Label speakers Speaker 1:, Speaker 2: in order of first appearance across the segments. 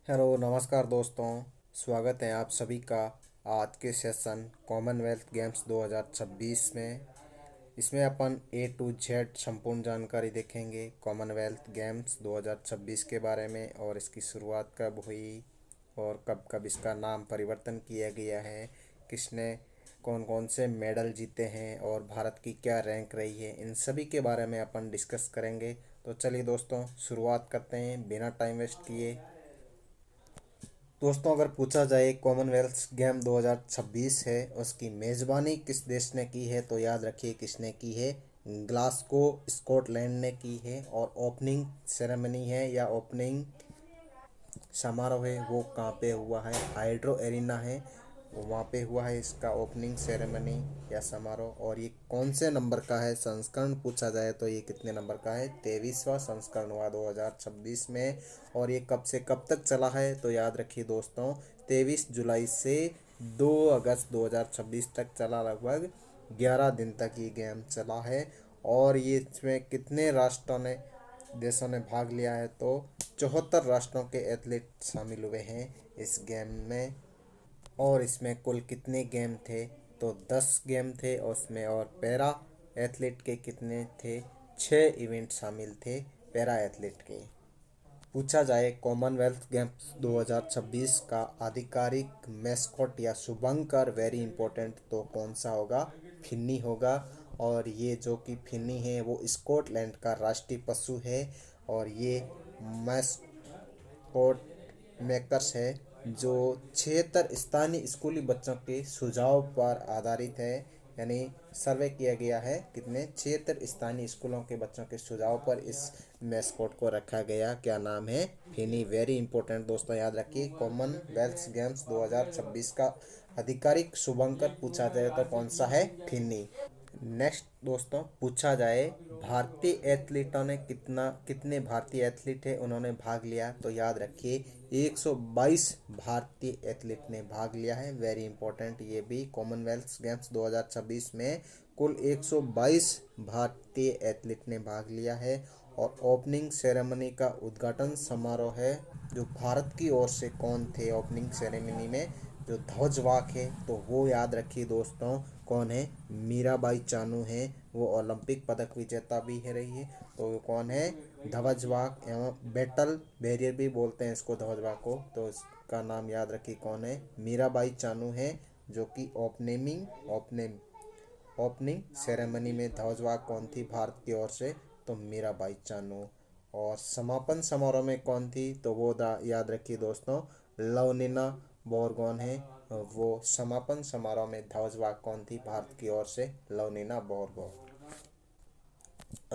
Speaker 1: Hello नमस्कार दोस्तों। स्वागत है आप सभी का आज के सेशन कॉमनवेल्थ गेम्स 2026 में। इसमें अपन ए टू जेड संपूर्ण जानकारी देखेंगे कॉमनवेल्थ गेम्स 2026 के बारे में, और इसकी शुरुआत कब हुई और कब कब इसका नाम परिवर्तन किया गया है, किसने कौन कौन से मेडल जीते हैं और भारत की क्या रैंक रही है, इन सभी के बारे में अपन डिस्कस करेंगे। तो चलिए दोस्तों शुरुआत करते हैं बिना टाइम वेस्ट किए। दोस्तों अगर पूछा जाए कॉमनवेल्थ गेम 2026 है उसकी मेज़बानी किस देश ने की है, तो याद रखिए किसने की है। ग्लासगो स्कॉटलैंड ने की है। और ओपनिंग सेरेमनी है या ओपनिंग समारोह है वो कहाँ पे हुआ है, हाइड्रो एरिना है वहाँ पे हुआ है इसका ओपनिंग सेरेमनी या समारोह। और ये कौन से नंबर का है संस्करण पूछा जाए तो ये कितने नंबर का है, 23वां संस्करण हुआ 2026 में। और ये कब से कब तक चला है, तो याद रखिए दोस्तों 23 जुलाई से 2 अगस्त 2026 तक चला, लगभग 11 दिन तक ये गेम चला है। और ये इसमें कितने राष्ट्रों ने देशों ने भाग लिया है, तो 74 राष्ट्रों के एथलीट शामिल हुए हैं इस गेम में। और इसमें कुल कितने गेम थे, तो 10 गेम थे और उसमें और पैरा एथलीट के कितने थे, 6 इवेंट शामिल थे पैरा एथलीट के। पूछा जाए कॉमनवेल्थ गेम्स 2026 का आधिकारिक मैस्कॉट या शुभंकर वेरी इंपॉर्टेंट तो कौन सा होगा, फिन्नी होगा। और ये जो कि फिन्नी है वो स्कॉटलैंड का राष्ट्रीय पशु है। और ये मैस्कॉट मेकर्स है जो 76 स्थानीय स्कूली बच्चों के सुझाव पर आधारित है। यानी सर्वे किया गया है कितने 76 स्थानीय स्कूलों के बच्चों के सुझाव पर इस मैस्कॉट को रखा गया। क्या नाम है, फिनी। वेरी इंपॉर्टेंट दोस्तों याद रखिए कॉमनवेल्थ गेम्स 2026 का आधिकारिक शुभंकर पूछा जाए तो कौन सा है, फिनी। नेक्स्ट दोस्तों पूछा जाए भारतीय एथलीटों ने कितने भारतीय एथलीट है उन्होंने भाग लिया, तो याद रखिए 122 भारतीय एथलीट ने भाग लिया है। वेरी इंपॉर्टेंट ये भी कॉमनवेल्थ गेम्स 2026 में कुल 122 भारतीय एथलीट ने भाग लिया है। और ओपनिंग सेरेमनी का उद्घाटन समारोह है जो भारत की ओर से कौन थे ओपनिंग सेरेमनी में, जो ध्वजवाहक है तो वो याद रखिए दोस्तों कौन है, मीराबाई चानू है। वो ओलंपिक पदक विजेता भी है रही है। तो वो कौन है, ध्वजवाहक एवं बैटल बैरियर भी बोलते हैं इसको ध्वजवाहक को। तो इसका नाम याद रखिए कौन है, मीराबाई चानू है। जो कि ओपनिंग सेरेमनी में ध्वजवाहक कौन थी भारत की ओर से, तो मीराबाई चानू। और समापन समारोह में कौन थी, तो वो याद रखिए दोस्तों लवनीना बोरगोन है। वो समापन समारोह में ध्वजवाहक कौन थी भारत की ओर से, लवनीना बोरगोन।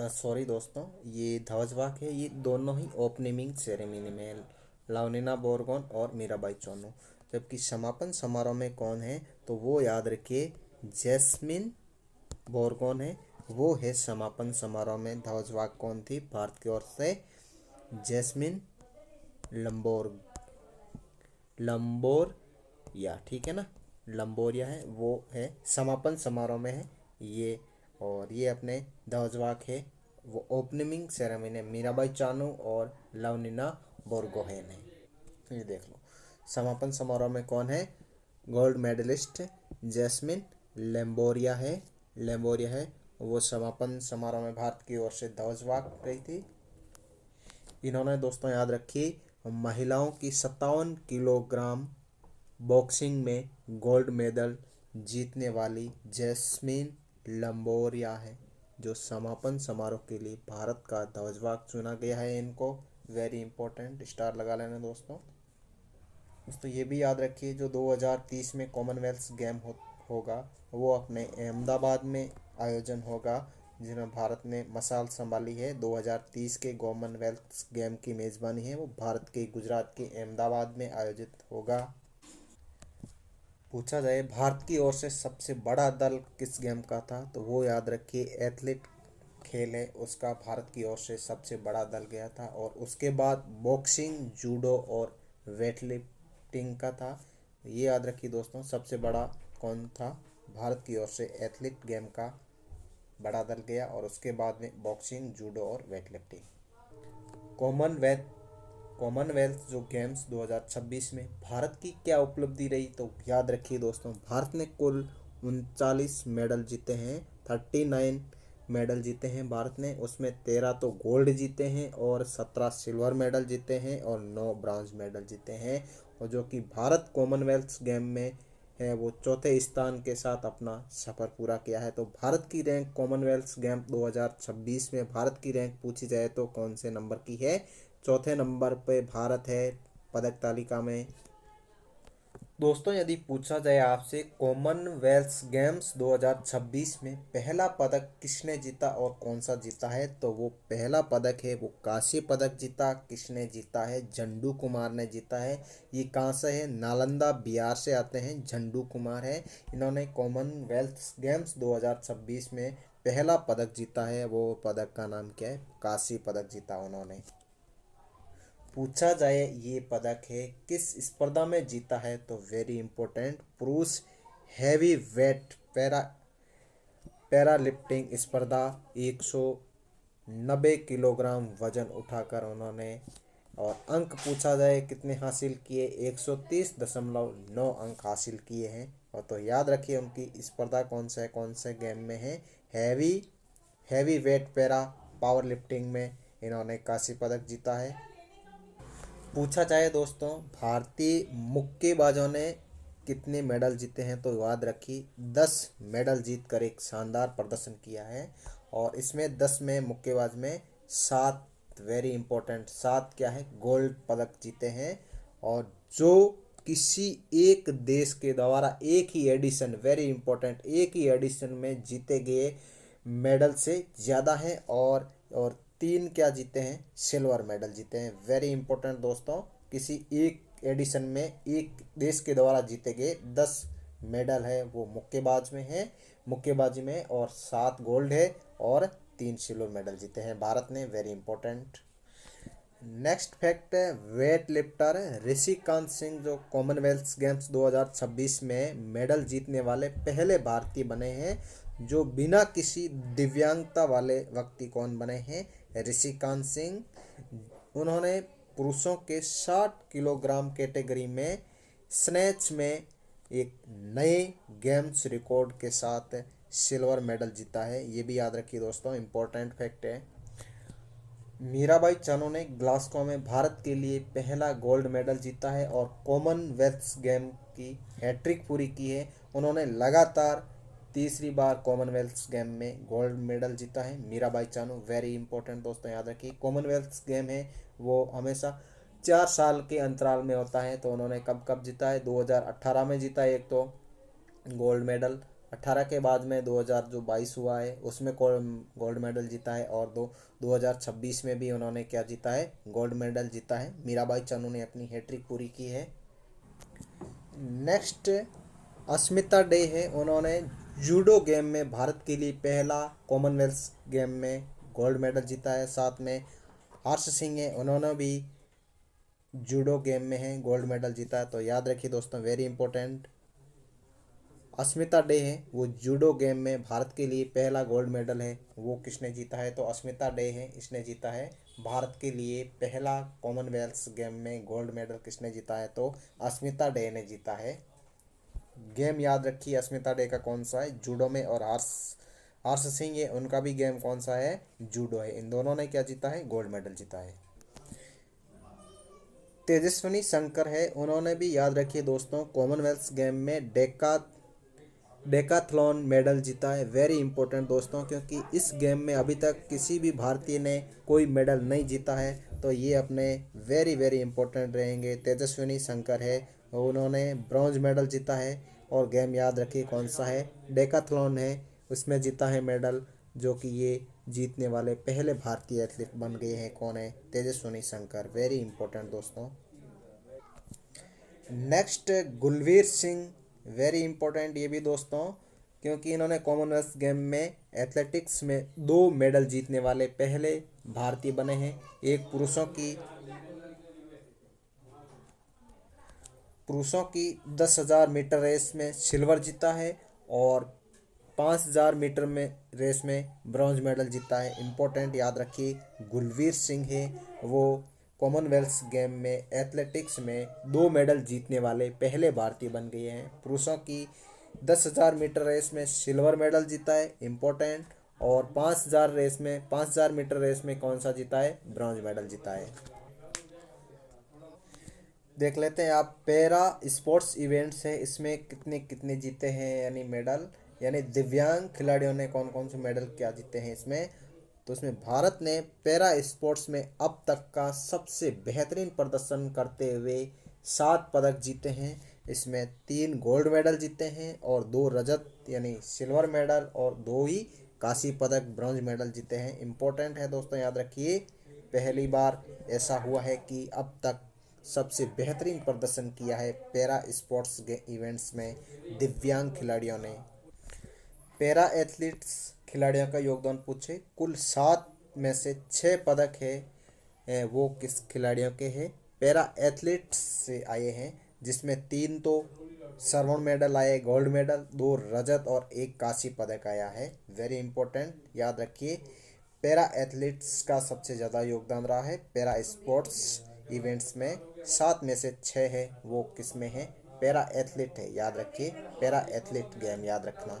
Speaker 1: सॉरी दोस्तों ये ध्वजवाहक है, ये दोनों ही ओपनिंग सेरेमनी में लवनीना बोरगोन और मीराबाई चानू। जबकि समापन समारोह में कौन है, तो वो याद रखिए जैस्मिन बोरगोन है। वो है समापन समारोह में ध्वजवाहक कौन थी भारत की ओर से, जैस्मिन लंबोर लंबोरिया, ठीक है ना, लंबोरिया है वो है समापन समारोह में है ये। और ये अपने ध्वजवाहक है वो ओपनिंग सेरेमनी में मीराबाई चानू और लवनीना बोरगोहेन है। तो ये देख लो समापन समारोह में कौन है, गोल्ड मेडलिस्ट जैस्मिन लेम्बोरिया है। वो समापन समारोह में भारत की ओर से ध्वजवाहक रही थी। इन्होंने दोस्तों याद रखी महिलाओं की 57 किलोग्राम बॉक्सिंग में गोल्ड मेडल जीतने वाली जैस्मिन लंबोरिया है जो समापन समारोह के लिए भारत का ध्वजवाहक चुना गया है इनको। वेरी इंपॉर्टेंट स्टार लगा लेना दोस्तों। दोस्तों ये भी याद रखिए जो 2030 में कॉमनवेल्थ गेम होगा वो अपने अहमदाबाद में आयोजन होगा, जिसमें भारत ने मशाल संभाली है। 2030 के कॉमनवेल्थ गेम की मेज़बानी है वो भारत के गुजरात के अहमदाबाद में आयोजित होगा। पूछा जाए भारत की ओर से सबसे बड़ा दल किस गेम का था, तो वो याद रखिए एथलेट खेल है उसका भारत की ओर से सबसे बड़ा दल गया था। और उसके बाद बॉक्सिंग जूडो और वेटलिफ्टिंग का था। ये याद रखिए दोस्तों सबसे बड़ा कौन था, भारत की ओर से एथलीट गेम का बड़ा दल गया और उसके बाद में बॉक्सिंग जूडो और वेटलिफ्टिंग। कॉमनवेल्थ कॉमनवेल्थ जो गेम्स 2026 में भारत की क्या उपलब्धि रही, तो याद रखिए दोस्तों, भारत ने कुल 39 मेडल जीते हैं। 39 मेडल जीते हैं भारत ने, उसमें 13 तो गोल्ड जीते हैं और 17 सिल्वर मेडल जीते हैं और 9 ब्रॉन्ज मेडल जीते हैं। और जो कि भारत कॉमनवेल्थ गेम में है वो चौथे स्थान के साथ अपना सफ़र पूरा किया है। तो भारत की रैंक कॉमनवेल्थ गेम 2026 में भारत की रैंक पूछी जाए तो कौन से नंबर की है? चौथे नंबर पे भारत है पदक तालिका में। दोस्तों, यदि पूछा जाए आपसे कॉमनवेल्थ गेम्स 2026 में पहला पदक किसने जीता और कौन सा जीता है, तो वो पहला पदक है वो कांस्य पदक जीता। किसने जीता है? झंडू कुमार ने जीता है। ये कहाँ से है? नालंदा बिहार से आते हैं, झंडू कुमार है। इन्होंने कॉमनवेल्थ गेम्स 2026 में पहला पदक जीता है। वो पदक का नाम क्या है? कांस्य पदक जीता उन्होंने। पूछा जाए ये पदक है किस स्पर्धा में जीता है, तो वेरी इंपॉर्टेंट, पुरुष हैवी वेट पैरा लिफ्टिंग स्पर्धा 190 किलोग्राम वजन उठाकर उन्होंने। और अंक पूछा जाए कितने हासिल किए, 130.9 अंक हासिल किए हैं। और तो याद रखिए उनकी स्पर्धा कौन से गेम में है? Heavy weight para power lifting में इन्होंने कांस्य पदक जीता है। पूछा जाए दोस्तों भारतीय मुक्केबाजों ने कितने मेडल जीते हैं, तो याद रखिए 10 मेडल जीतकर एक शानदार प्रदर्शन किया है। और इसमें 10 में मुक्केबाज में 7, वेरी इंपॉर्टेंट, 7 क्या है? गोल्ड पदक जीते हैं। और जो किसी एक देश के द्वारा एक ही एडिशन, वेरी इंपॉर्टेंट, एक ही एडिशन में जीते गए मेडल से ज़्यादा है। और 3 क्या जीते हैं? सिल्वर मेडल जीते हैं। वेरी इंपॉर्टेंट दोस्तों, किसी एक एडिशन में एक देश के द्वारा जीते गए 10 मेडल है वो मुक्केबाज में है, मुक्केबाजी में, और 7 गोल्ड है और 3 सिल्वर मेडल जीते हैं भारत ने। Very important. नेक्स्ट फैक्ट है वेट लिफ्टर ऋषिकांत सिंह जो कॉमनवेल्थ गेम्स 2026 में मेडल जीतने वाले पहले भारतीय बने हैं। जो बिना किसी दिव्यांगता वाले व्यक्ति कौन बने हैं? ऋषिकांत सिंह। उन्होंने पुरुषों के 60 किलोग्राम कैटेगरी में स्नैच में एक नए गेम्स रिकॉर्ड के साथ सिल्वर मेडल जीता है। ये भी याद रखिए दोस्तों, इम्पोर्टेंट फैक्ट है। मीराबाई चानू ने ग्लासगो में भारत के लिए पहला गोल्ड मेडल जीता है और कॉमनवेल्थ गेम की हैट्रिक पूरी की है। उन्होंने लगातार तीसरी बार कॉमनवेल्थ गेम में गोल्ड मेडल जीता है मीराबाई चानू। वेरी इंपॉर्टेंट दोस्तों, याद रखिए कॉमनवेल्थ गेम है वो हमेशा 4 साल के अंतराल में होता है। तो उन्होंने कब कब जीता है? 2018 में जीता है एक तो गोल्ड मेडल, 18 के बाद में 2022 हुआ है उसमें गोल्ड मेडल जीता है। और 2026 में भी उन्होंने क्या जीता है? गोल्ड मेडल जीता है। मीराबाई चानू ने अपनी हैट्रिक पूरी की है। नेक्स्ट अस्मिता डे है, उन्होंने जूडो गेम में भारत के लिए पहला कॉमनवेल्थ गेम में गोल्ड मेडल जीता है। साथ में हर्ष सिंह है, उन्होंने भी जूडो गेम में है गोल्ड मेडल जीता है। तो याद रखिए दोस्तों, वेरी इंपॉर्टेंट, अस्मिता डे है वो जूडो गेम में भारत के लिए पहला गोल्ड मेडल है वो किसने जीता है? तो अस्मिता डे है, इसने जीता है। भारत के लिए पहला कॉमनवेल्थ गेम में गोल्ड मेडल किसने जीता है? तो अस्मिता डे ने जीता है। गेम याद रखिए अस्मिता डे का कौन सा है? जूडो में। और हर्ष सिंह है, उनका भी गेम कौन सा है? जूडो है। इन दोनों ने क्या जीता है? गोल्ड मेडल जीता है। तेजस्विनी शंकर है, उन्होंने भी याद रखिए दोस्तों कॉमनवेल्थ गेम में डेकाथलॉन मेडल जीता है। वेरी इंपॉर्टेंट दोस्तों, क्योंकि इस गेम में अभी तक किसी भी भारतीय ने कोई मेडल नहीं जीता है। तो ये अपने वेरी वेरी इंपॉर्टेंट रहेंगे। तेजस्विनी शंकर है, उन्होंने ब्रॉन्ज मेडल जीता है। और गेम याद रखिए कौन सा है? डेकाथलॉन है, उसमें जीता है मेडल। जो कि ये जीतने वाले पहले भारतीय एथलीट बन गए हैं। कौन है? तेजस्विनी शंकर। वेरी इंपॉर्टेंट दोस्तों। Next Gulveer Singh, very important ये भी दोस्तों, क्योंकि इन्होंने कॉमनवेल्थ गेम में एथलेटिक्स में 2 मेडल जीतने वाले पहले भारतीय बने हैं। एक पुरुषों की 10,000 मीटर रेस में सिल्वर जीता है और 5,000 मीटर में रेस में ब्रॉन्ज मेडल जीता है। इम्पोर्टेंट याद रखिए गुलवीर सिंह है वो कॉमनवेल्थ गेम में एथलेटिक्स में 2 मेडल जीतने वाले पहले भारतीय बन गए हैं। पुरुषों की 10,000 मीटर रेस में सिल्वर मेडल जीता है, इम्पोर्टेंट। और 5,000 मीटर रेस में कौन सा जीता है? ब्रॉन्ज मेडल जीता है। देख लेते हैं आप, पैरा स्पोर्ट्स इवेंट्स है, इसमें कितने कितने जीते हैं यानी मेडल, यानी दिव्यांग खिलाड़ियों ने कौन कौन से मेडल क्या जीते हैं इसमें। तो इसमें भारत ने पैरा स्पोर्ट्स में अब तक का सबसे बेहतरीन प्रदर्शन करते हुए 7 पदक जीते हैं। इसमें 3 गोल्ड मेडल जीते हैं और 2 रजत यानी सिल्वर मेडल और 2 ही कांस्य पदक ब्रॉन्ज मेडल जीते हैं। इम्पोर्टेंट है दोस्तों, याद रखिए, पहली बार ऐसा हुआ है कि अब तक सबसे बेहतरीन प्रदर्शन किया है पैरा स्पोर्ट्स इवेंट्स में दिव्यांग खिलाड़ियों ने। पैरा एथलीट्स खिलाड़ियों का योगदान पूछे, कुल 7 में से 6 पदक है वो किस खिलाड़ियों के हैं? पैरा एथलीट्स से आए हैं, जिसमें 3 तो स्वर्ण मेडल आए, गोल्ड मेडल, 2 रजत और 1 कांस्य पदक आया है। वेरी इंपॉर्टेंट, याद रखिए, पैरा एथलीट्स का सबसे ज़्यादा योगदान रहा है पैरा स्पोर्ट्स इवेंट्स में। 7 में से 6 है वो किस में है? पैरा एथलीट है, याद रखिए, पैरा एथलीट गेम याद रखना।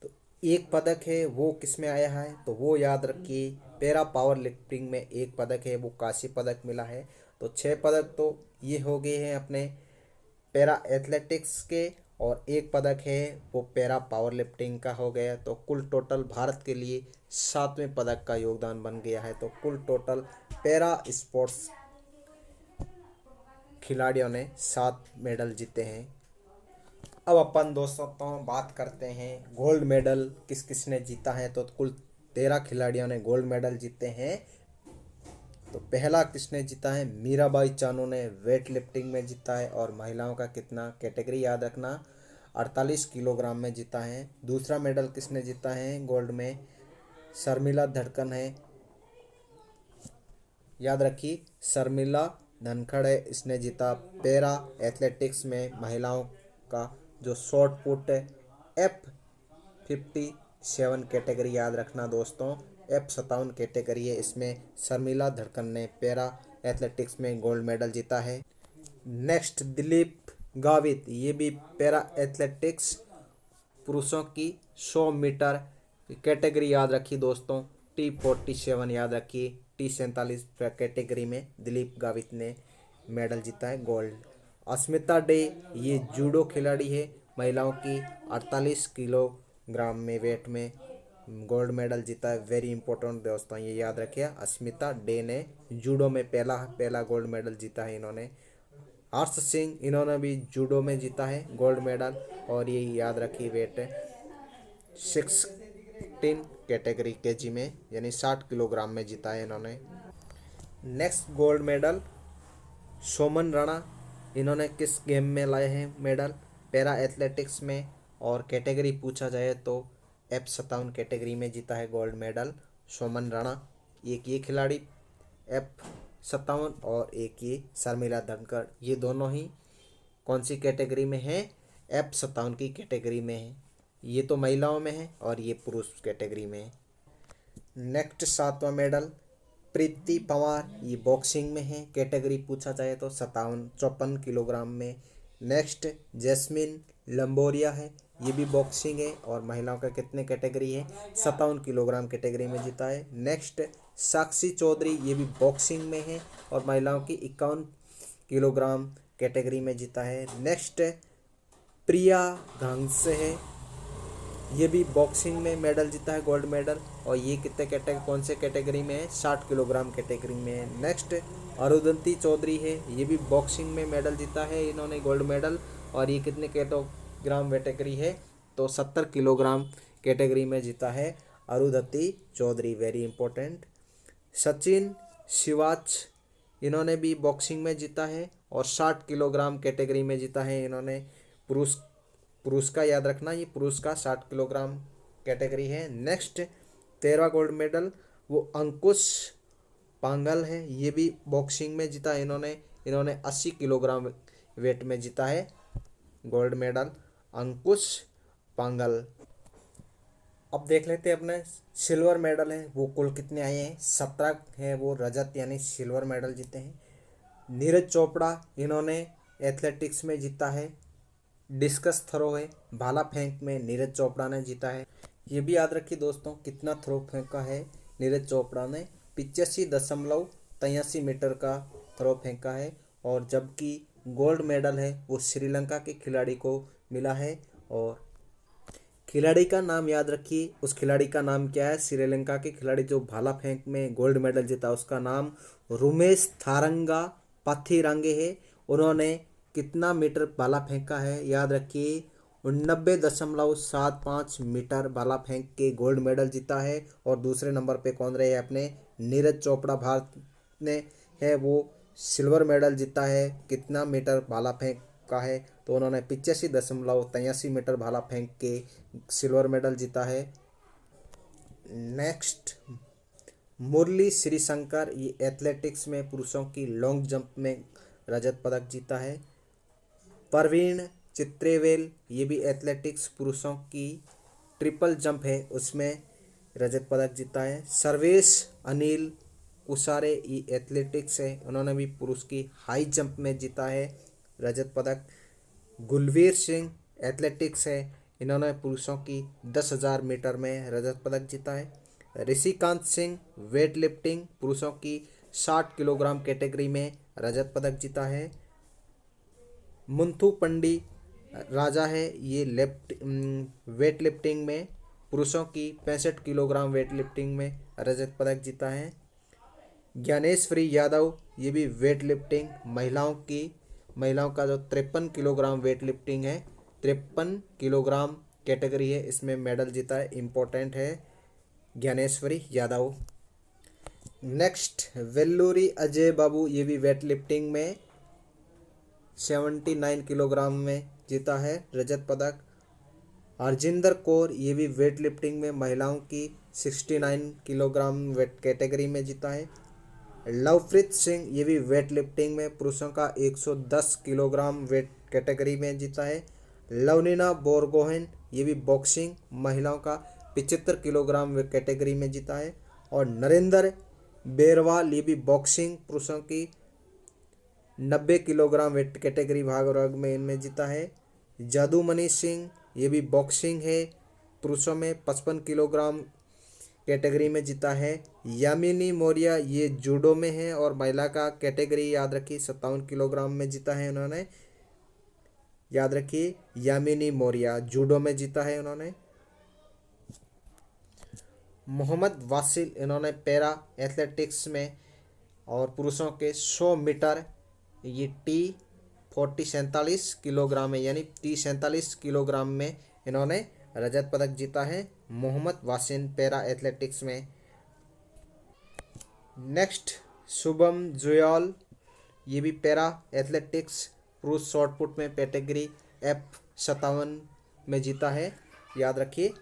Speaker 1: तो 1 पदक है वो किस में आया है? तो वो याद रखिए, पैरा पावर लिफ्टिंग में 1 पदक है, वो कांस्य पदक मिला है। तो 6 पदक तो ये हो गए हैं अपने पैरा एथलेटिक्स के, और 1 पदक है वो पैरा पावर लिफ्टिंग का हो गया। तो कुल टोटल भारत के लिए 7वें पदक का योगदान बन गया है। तो कुल टोटल पैरा स्पोर्ट्स खिलाड़ियों ने 7 मेडल जीते हैं। अब अपन दोस्तों तो बात करते हैं गोल्ड मेडल किस किस ने जीता है। तो कुल 13 खिलाड़ियों ने गोल्ड मेडल जीते हैं। तो पहला किसने जीता है? मीराबाई चानू ने वेट लिफ्टिंग में जीता है, और महिलाओं का कितना कैटेगरी याद रखना, 48 किलोग्राम में जीता है। दूसरा मेडल किसने जीता है गोल्ड में? शर्मिला धड़कन है, याद रखिए, शर्मिला धनखड़ है, इसने जीता पैरा एथलेटिक्स में महिलाओं का जो शॉर्ट पुट F57 कैटेगरी याद रखना दोस्तों, F57 कैटेगरी है, इसमें शर्मिला धड़कन ने पैरा एथलेटिक्स में गोल्ड मेडल जीता है। नेक्स्ट दिलीप गावित, ये भी पैरा एथलेटिक्स पुरुषों की 100 मीटर कैटेगरी याद रखिए दोस्तों, T47 याद रखिए, T47 कैटेगरी में दिलीप गावित ने मेडल जीता है गोल्ड। अस्मिता डे, ये जूडो खिलाड़ी है, महिलाओं की 48 किलोग्राम में वेट में गोल्ड मेडल जीता है। वेरी इंपॉर्टेंट दोस्तों, ये याद रखिए, अस्मिता डे ने जूडो में पहला गोल्ड मेडल जीता है इन्होंने। हर्ष सिंह, इन्होंने भी जूडो में जीता है गोल्ड मेडल, और ये याद रखिए वेट 16 कैटेगरी केजी में यानी 60 किलोग्राम में जीता है इन्होंने। Next gold medal Soman Rana, इन्होंने किस गेम में लाए हैं मेडल? पैरा एथलेटिक्स में, और कैटेगरी पूछा जाए तो F57 कैटेगरी में जीता है गोल्ड मेडल सोमन राणा। एक ये खिलाड़ी F57 और एक ये शर्मिला धनखड़, ये दोनों ही कौन सी कैटेगरी में है? F57 की कैटेगरी में है। ये तो महिलाओं में है और ये पुरुष कैटेगरी में है। नेक्स्ट 7वां मेडल प्रीति पवार, ये बॉक्सिंग में है, कैटेगरी पूछा जाए तो 54 किलोग्राम में। नेक्स्ट जैस्मिन लंबोरिया है, ये भी बॉक्सिंग है, और महिलाओं का कितने कैटेगरी है? 57 किलोग्राम कैटेगरी में जीता है। नेक्स्ट साक्षी चौधरी, ये भी बॉक्सिंग में है, और महिलाओं की 51 किलोग्राम कैटेगरी में जीता है। नेक्स्ट प्रिया घांगसे है, ये भी बॉक्सिंग में मेडल जीता है गोल्ड मेडल, और ये कितने कौन से कैटेगरी में है? 60 किलोग्राम कैटेगरी में है। नेक्स्ट अरुंधति चौधरी है, ये भी बॉक्सिंग में मेडल जीता है इन्होंने गोल्ड मेडल, और ये कितने किलोग्राम कैटेगरी है? तो 70 किलोग्राम कैटेगरी में जीता है अरुंधति चौधरी। Very important. सचिन शिवाच, इन्होंने भी बॉक्सिंग में जीता है, और 60 किलोग्राम कैटेगरी में जीता है इन्होंने। पुरुष का याद रखना, ये पुरुष का 60 किलोग्राम कैटेगरी है। नेक्स्ट 13वां गोल्ड मेडल वो अंकुश पांगल है, ये भी बॉक्सिंग में जीता इन्होंने 80 किलोग्राम वेट में जीता है गोल्ड मेडल अंकुश पांगल। अब देख लेते हैं अपने सिल्वर मेडल है वो कुल कितने आए हैं। 17 है वो रजत यानी सिल्वर मेडल जीते हैं। नीरज चोपड़ा इन्होंने एथलेटिक्स में जीता है। डिस्कस थ्रो है, भाला फेंक में नीरज चोपड़ा ने जीता है। ये भी याद रखिए दोस्तों कितना थ्रो फेंका है नीरज चोपड़ा ने, 85.83 मीटर का थ्रो फेंका है। और जबकि गोल्ड मेडल है वो श्रीलंका के खिलाड़ी को मिला है। और खिलाड़ी का नाम याद रखिए, उस खिलाड़ी का नाम क्या है। श्रीलंका के खिलाड़ी जो भाला फेंक में गोल्ड मेडल जीता उसका नाम रुमेश थारंगा पाथिरांगे है। उन्होंने कितना मीटर भाला फेंका है याद रखिए, 89.75 मीटर भाला फेंक के गोल्ड मेडल जीता है। और दूसरे नंबर पे कौन रहे अपने नीरज चोपड़ा, भारत ने है वो सिल्वर मेडल जीता है। कितना मीटर भाला फेंक का है तो उन्होंने 85.83 मीटर भाला फेंक के सिल्वर मेडल जीता है। नेक्स्ट मुरली श्रीशंकर, ये एथलेटिक्स में पुरुषों की लॉन्ग जंप में रजत पदक जीता है। प्रवीण चित्रेवेल, ये भी एथलेटिक्स पुरुषों की ट्रिपल जंप है उसमें रजत पदक जीता है। सर्वेश अनिल कुसारे, ये एथलेटिक्स है, उन्होंने भी पुरुष की हाई जंप में जीता है रजत पदक। गुलवीर सिंह एथलेटिक्स है, इन्होंने पुरुषों की 10,000 मीटर में रजत पदक जीता है। ऋषिकांत सिंह वेट लिफ्टिंग पुरुषों की 60 किलोग्राम कैटेगरी में रजत पदक जीता है। मुंथु पंडी राजा है, ये वेट लिफ्टिंग में पुरुषों की 65 किलोग्राम वेट लिफ्टिंग में रजत पदक जीता है। ज्ञानेश्वरी यादव, ये भी वेट लिफ्टिंग महिलाओं का जो 53 किलोग्राम वेट लिफ्टिंग है, 53 किलोग्राम कैटेगरी है, इसमें मेडल जीता है। इम्पोर्टेंट है ज्ञानेश्वरी यादव। नेक्स्ट वेल्लूरी अजय बाबू, ये भी वेट लिफ्टिंग में 79 किलोग्राम में जीता है रजत पदक। हरजिंदर कौर, ये भी वेट लिफ्टिंग में महिलाओं की 69 किलोग्राम वेट कैटेगरी में जीता है। लवप्रीत सिंह, ये भी वेट लिफ्टिंग में पुरुषों का 110 किलोग्राम वेट कैटेगरी में जीता है। लवनीना बोरगोहेन, ये भी बॉक्सिंग महिलाओं का 75 किलोग्राम वेट कैटेगरी में जीता है। और नरेंद्र बेरवाल, ये भी बॉक्सिंग पुरुषों की 90 किलोग्राम वेट कैटेगरी भाग वर्ग में इनमें जीता है। जादूमणि सिंह, ये भी बॉक्सिंग है, पुरुषों में 55 किलोग्राम कैटेगरी में जीता है। यामिनी मौर्य, ये जूडो में है और महिला का कैटेगरी याद रखिए 57 किलोग्राम में जीता है उन्होंने। याद रखिए यामिनी मौर्य जूडो में जीता है उन्होंने। मोहम्मद वासिल, इन्होंने पैरा एथलेटिक्स में और पुरुषों के 100 मीटर ये T40 47 किलोग्राम है, यानी T47 किलोग्राम में इन्होंने रजत पदक जीता है मोहम्मद वासिन पैरा एथलेटिक्स में। नेक्स्ट शुभम जुयाल, ये भी पैरा एथलेटिक्स पुरुष शॉटपुट में कैटेगरी F57 में जीता है। याद रखिए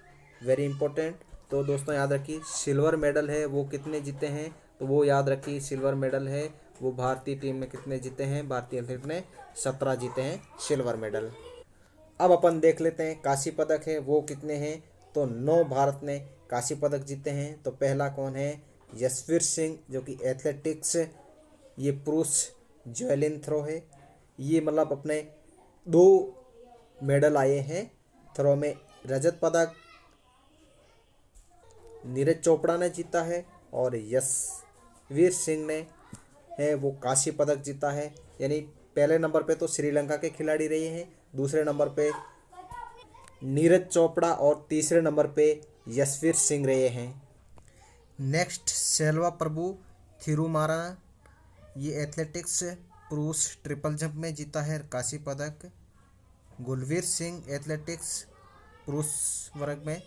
Speaker 1: वेरी इंपॉर्टेंट। तो दोस्तों याद रखिए सिल्वर मेडल है वो कितने जीते हैं, तो वो याद रखिए सिल्वर मेडल है वो भारतीय टीम में कितने जीते हैं, भारतीय एथलीट ने 17 जीते हैं सिल्वर मेडल। अब अपन देख लेते हैं कांस्य पदक है वो कितने हैं, तो 9 भारत ने कांस्य पदक जीते हैं। तो पहला कौन है, यशवीर सिंह, जो कि एथलेटिक्स ये पुरुष जैवलिन थ्रो है, ये मतलब अपने 2 मेडल आए हैं थ्रो में। रजत पदक नीरज चोपड़ा ने जीता है और यशवीर सिंह ने है वो कांस्य पदक जीता है। यानी पहले नंबर पे तो श्रीलंका के खिलाड़ी रहे हैं, दूसरे नंबर पे नीरज चोपड़ा और तीसरे नंबर पे यशवीर सिंह रहे हैं। नेक्स्ट सेल्वा प्रभु थिरुमारा, ये एथलेटिक्स पुरुष ट्रिपल जंप में जीता है कांस्य पदक। गुलवीर सिंह एथलेटिक्स पुरुष वर्ग में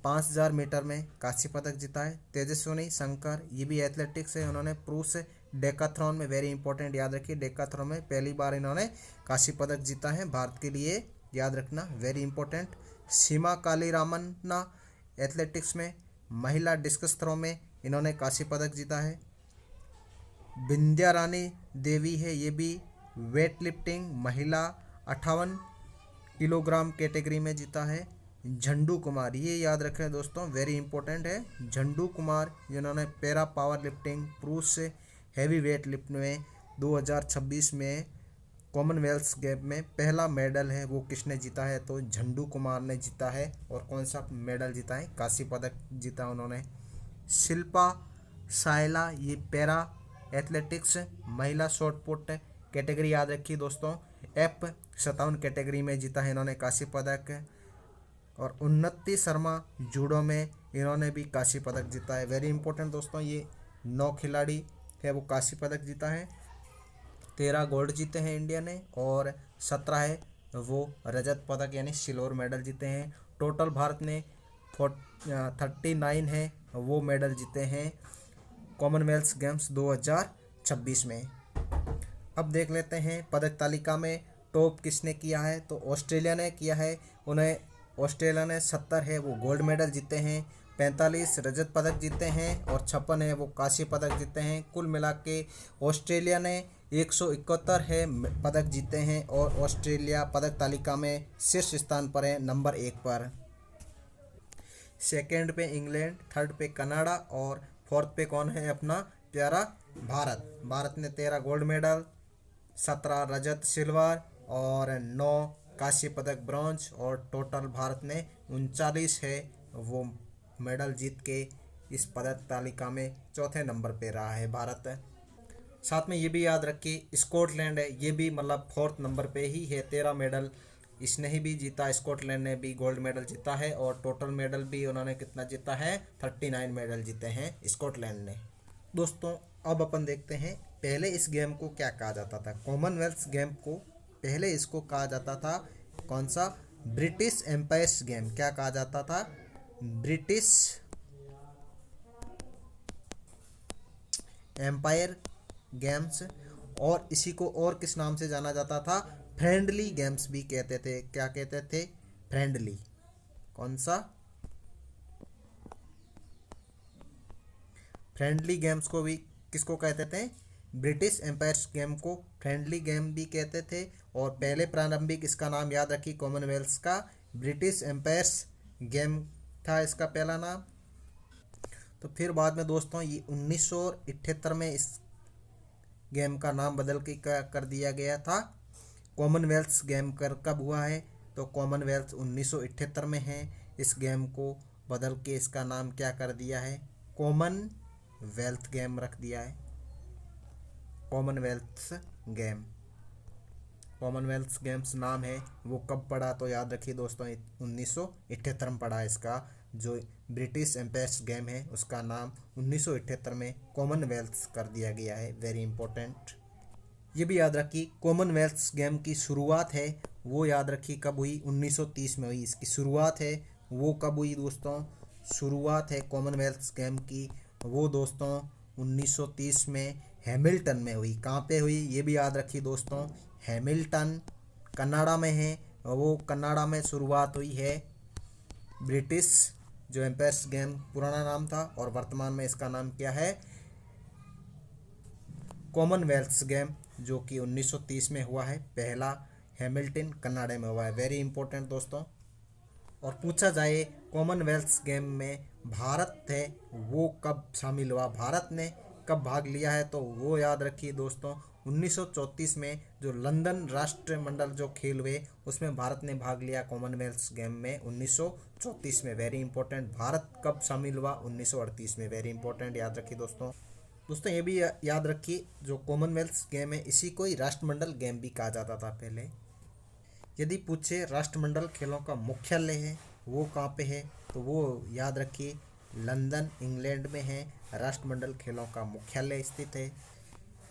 Speaker 1: 5000 मीटर में कांस्य पदक जीता है। तेजस्विनी शंकर, ये भी एथलेटिक्स है, उन्होंने पुरुष डेकाथ्रॉन में, वेरी इंपॉर्टेंट याद रखिए, डेकाथ्रॉन में पहली बार इन्होंने कांस्य पदक जीता है भारत के लिए, याद रखना वेरी इंपॉर्टेंट। सीमा कालीरामन्ना एथलेटिक्स में महिला डिस्कस थ्रो में इन्होंने कांस्य पदक जीता है। विंध्या रानी देवी है, ये भी वेट लिफ्टिंग महिला 58 किलोग्राम कैटेगरी में जीता है। झंडू कुमार, ये याद रखें दोस्तों, वेरी इंपॉर्टेंट है। झंडू कुमार जिन्होंने पैरा पावर लिफ्टिंग पुरुष हैवी वेट लिफ्ट में 2026 में कॉमनवेल्थ गेम में पहला मेडल है वो किसने जीता है, तो झंडू कुमार ने जीता है। और कौन सा मेडल जीता है, कांस्य पदक जीता उन्होंने। शिल्पा सायला, ये पैरा एथलेटिक्स महिला शॉट पुट कैटेगरी याद रखिए दोस्तों, F57 कैटेगरी में जीता है इन्होंने कांस्य पदक। और उन्नति शर्मा जूडो में इन्होंने भी कांस्य पदक जीता है। वेरी इंपॉर्टेंट दोस्तों, ये 9 खिलाड़ी है वो कांस्य पदक जीता है। 13 गोल्ड जीते हैं इंडिया ने और 17 है वो रजत पदक यानी सिल्वर मेडल जीते हैं। टोटल भारत ने 39 है वो मेडल जीते हैं कॉमनवेल्थ गेम्स 2026 में। अब देख लेते हैं पदक तालिका में टॉप किसने किया है, तो ऑस्ट्रेलिया ने किया है। उन्हें ऑस्ट्रेलिया ने 70 है वो गोल्ड मेडल जीते हैं, 45 रजत पदक जीते हैं और 56 है वो कांस्य पदक जीते हैं। कुल मिला के ऑस्ट्रेलिया ने 171 है पदक जीते हैं और ऑस्ट्रेलिया पदक तालिका में शीर्ष स्थान पर है, नंबर 1 पर। सेकंड पे इंग्लैंड, थर्ड पे कनाडा और फोर्थ पे कौन है अपना प्यारा भारत। भारत ने 13 गोल्ड मेडल, 17 रजत सिल्वर और 9 कांस्य पदक ब्रॉन्ज और टोटल भारत ने 39 है वो मेडल जीत के इस पदक तालिका में चौथे नंबर पे रहा है भारत। साथ में ये भी याद रखिए स्कॉटलैंड है, ये भी मतलब 4th नंबर पे ही है, 13 मेडल इसने ही भी जीता, स्कॉटलैंड ने भी गोल्ड मेडल जीता है और टोटल मेडल भी उन्होंने कितना जीता है, 39 मेडल जीते हैं स्कॉटलैंड ने। दोस्तों अब अपन देखते हैं पहले इस गेम को क्या कहा जाता था। कॉमनवेल्थ गेम को पहले इसको कहा जाता था कौन सा, ब्रिटिश एम्पायर गेम। क्या कहा जाता था, ब्रिटिश एम्पायर गेम्स। और इसी को और किस नाम से जाना जाता था, फ्रेंडली गेम्स भी कहते थे। क्या कहते थे, फ्रेंडली। कौन सा, फ्रेंडली गेम्स को भी किसको कहते थे, ब्रिटिश एम्पायर गेम को फ्रेंडली गेम भी कहते थे। और पहले प्रारंभिक इसका नाम याद रखिए कॉमनवेल्थ का ब्रिटिश एम्पायर गेम था इसका पहला नाम। तो फिर बाद में दोस्तों ये 1978 में इस गेम का नाम बदल के कर दिया गया था कॉमनवेल्थ गेम। कर कब हुआ है, तो कॉमनवेल्थ 1978 में है। इस गेम को बदल के इसका नाम क्या कर दिया है, कॉमनवेल्थ गेम रख दिया है, कॉमनवेल्थ गेम। कॉमनवेल्थ गेम्स नाम है वो कब पड़ा, तो याद रखिए दोस्तों 1978 में पड़ा। इसका जो ब्रिटिश एम्पायर गेम है उसका नाम 1978 में कॉमनवेल्थ कर दिया गया है। वेरी इंपॉर्टेंट, ये भी याद रखिए। कॉमनवेल्थ गेम की शुरुआत है वो याद रखिए कब हुई, 1930 में हुई। इसकी शुरुआत है वो कब हुई दोस्तों, शुरुआत है कॉमनवेल्थ गेम की वो दोस्तों 1930 में हैमिल्टन में हुई। कहाँ पे हुई, ये भी याद रखिए दोस्तों, हैमिल्टन कनाडा में है। वो कनाडा में शुरुआत हुई है ब्रिटिश जो एम्पायर गेम पुराना नाम था और वर्तमान में इसका नाम क्या है, कॉमनवेल्थ गेम, जो कि 1930 में हुआ है पहला, हैमिल्टन कनाडा में हुआ है। वेरी इंपॉर्टेंट दोस्तों। और पूछा जाए कॉमनवेल्थ गेम में भारत है वो कब शामिल हुआ, भारत ने कब भाग लिया है, तो वो याद रखिए दोस्तों 1934 में जो लंदन राष्ट्रमंडल जो खेल हुए उसमें भारत ने भाग लिया कॉमनवेल्थ गेम में 1934 में। वेरी इंपॉर्टेंट, भारत कब शामिल हुआ, 1938 में। वेरी इंपॉर्टेंट, याद रखिए दोस्तों। दोस्तों ये भी याद रखिए जो कॉमनवेल्थ गेम है इसी को ही राष्ट्रमंडल गेम भी कहा जाता था पहले। यदि पूछे राष्ट्रमंडल खेलों का मुख्यालय है वो कहाँ पे है, तो वो याद रखिए लंदन इंग्लैंड में है, राष्ट्रमंडल खेलों का मुख्यालय स्थित है।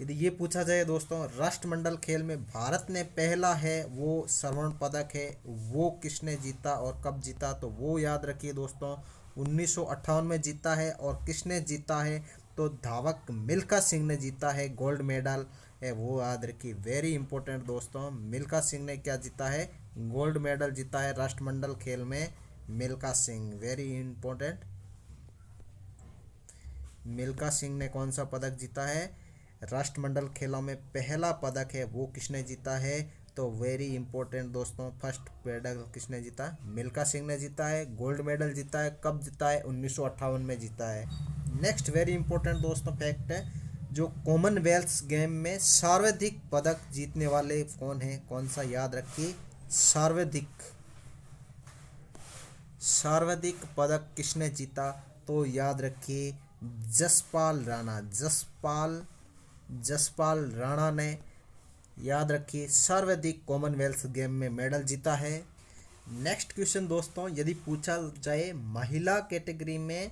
Speaker 1: यदि ये पूछा जाए दोस्तों राष्ट्रमंडल खेल में भारत ने पहला है वो स्वर्ण पदक है वो किसने जीता और कब जीता, तो वो याद रखिए दोस्तों 1958 में जीता है। और किसने जीता है, तो धावक मिल्खा सिंह ने जीता है, गोल्ड मेडल है वो याद रखिए। वेरी इंपॉर्टेंट दोस्तों, मिल्खा सिंह ने क्या जीता है, गोल्ड मेडल जीता है राष्ट्रमंडल खेल में, मिल्खा सिंह। वेरी इंपॉर्टेंट, मिल्खा सिंह ने कौन सा पदक जीता है, राष्ट्रमंडल खेलों में पहला पदक है वो किसने जीता है, तो वेरी इंपॉर्टेंट दोस्तों, फर्स्ट मेडल किसने जीता? मिल्खा सिंह ने जीता है। गोल्ड मेडल जीता है, कब जीता है? 1958 में जीता है। नेक्स्ट वेरी इंपॉर्टेंट दोस्तों फैक्ट है, जो कॉमनवेल्थ गेम में सर्वाधिक पदक जीतने वाले कौन है? कौन सा? याद रखिए, सर्वाधिक पदक किसने जीता? तो याद रखिए जसपाल राणा। जसपाल राणा ने, याद रखिए, सर्वाधिक कॉमनवेल्थ गेम में मेडल जीता है। नेक्स्ट क्वेश्चन दोस्तों, यदि पूछा जाए महिला कैटेगरी में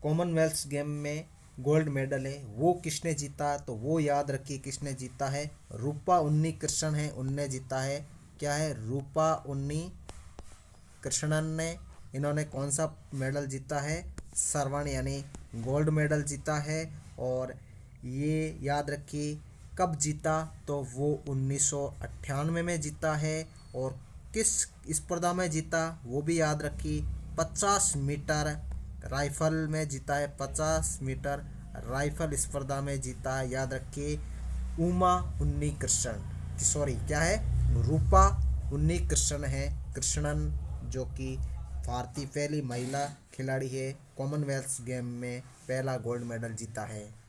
Speaker 1: कॉमनवेल्थ गेम में गोल्ड मेडल है, वो किसने जीता? तो वो याद रखिए किसने जीता है? रूपा उन्नीकृष्णन है, उनने जीता है। क्या है? रूपा उन्नीकृष्णन ने, इन्होंने कौन सा मेडल जीता है? स्वर्ण यानी गोल्ड मेडल जीता है। और ये याद रखिए कब जीता? तो वो 1998 में जीता है। और किस स्पर्धा में जीता? वो भी याद रखिए, 50 मीटर राइफल में जीता है। 50 मीटर राइफल स्पर्धा में जीता है, याद रखिए। उमा उन्नीकृष्णन, सॉरी क्या है? रूपा उन्नीकृष्णन है, कृष्णन, जो कि भारतीय पहली महिला खिलाड़ी है, कॉमनवेल्थ गेम में पहला गोल्ड मेडल जीता है।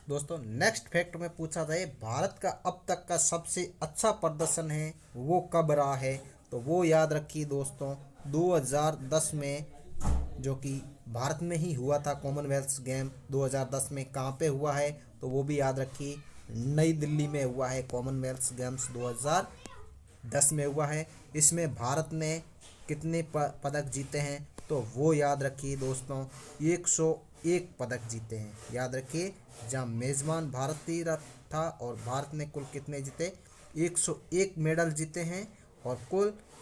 Speaker 1: दोस्तों नेक्स्ट फैक्ट में पूछा जाए भारत का अब तक का सबसे अच्छा प्रदर्शन है वो कब रहा है? तो वो याद रखिए दोस्तों 2010 में, जो कि भारत में ही हुआ था। कॉमनवेल्थ गेम 2010 में कहाँ पे हुआ है? तो वो भी याद रखिए, नई दिल्ली में हुआ है। कॉमनवेल्थ गेम्स 2010 में हुआ है। इसमें भारत ने कितने पदक जीते हैं? तो वो याद रखिए दोस्तों 101 पदक जीते हैं, याद रखिए। जहाँ मेज़बान भारत ही था और भारत ने कुल कितने जीते? 101 मेडल जीते हैं।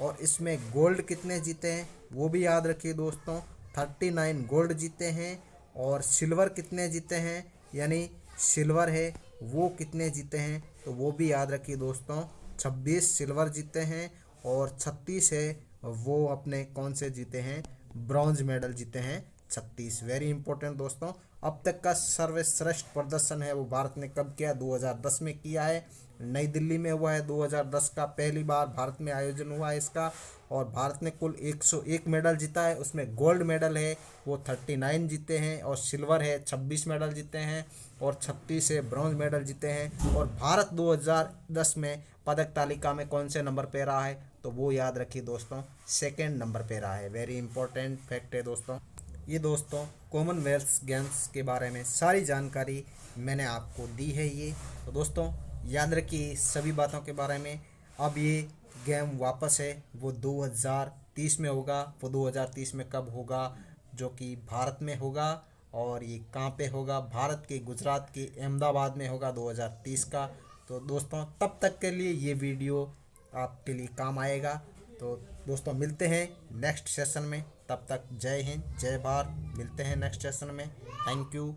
Speaker 1: और इसमें गोल्ड कितने जीते हैं वो भी याद रखिए दोस्तों, 39 गोल्ड जीते हैं। और सिल्वर कितने जीते हैं, यानी सिल्वर है वो कितने जीते हैं? तो वो भी याद रखिए दोस्तों, 26 सिल्वर जीते हैं। और 36 है वो अपने कौन से जीते हैं? ब्रॉन्ज मेडल जीते हैं 36। वेरी इंपॉर्टेंट दोस्तों, अब तक का सर्वश्रेष्ठ प्रदर्शन है वो भारत ने कब किया? 2010 में किया है, नई दिल्ली में हुआ है। 2010 का पहली बार भारत में आयोजन हुआ है इसका। और भारत ने कुल 101 मेडल जीता है, उसमें गोल्ड मेडल है वो 39 जीते हैं। और सिल्वर है 26 मेडल जीते हैं। और 36 से ब्रॉन्ज मेडल जीते हैं। और भारत 2010 में पदक तालिका में कौन से नंबर पे रहा है? तो वो याद रखिए दोस्तों, सेकेंड नंबर पे रहा है। वेरी इंपॉर्टेंट फैक्ट है दोस्तों। ये दोस्तों कॉमनवेल्थ गेम्स के बारे में सारी जानकारी मैंने आपको दी है ये। तो दोस्तों याद रखिए सभी बातों के बारे में। अब ये गेम वापस है वो 2030 में होगा। वो 2030 में कब होगा? जो कि भारत में होगा। और ये कहाँ पे होगा? भारत के गुजरात के अहमदाबाद में होगा 2030 का। तो दोस्तों तब तक के लिए ये वीडियो आपके लिए काम आएगा। तो दोस्तों मिलते हैं नेक्स्ट सेशन में, तब तक जय हिंद जय भारत। मिलते हैं नेक्स्ट सेशन में। Thank you.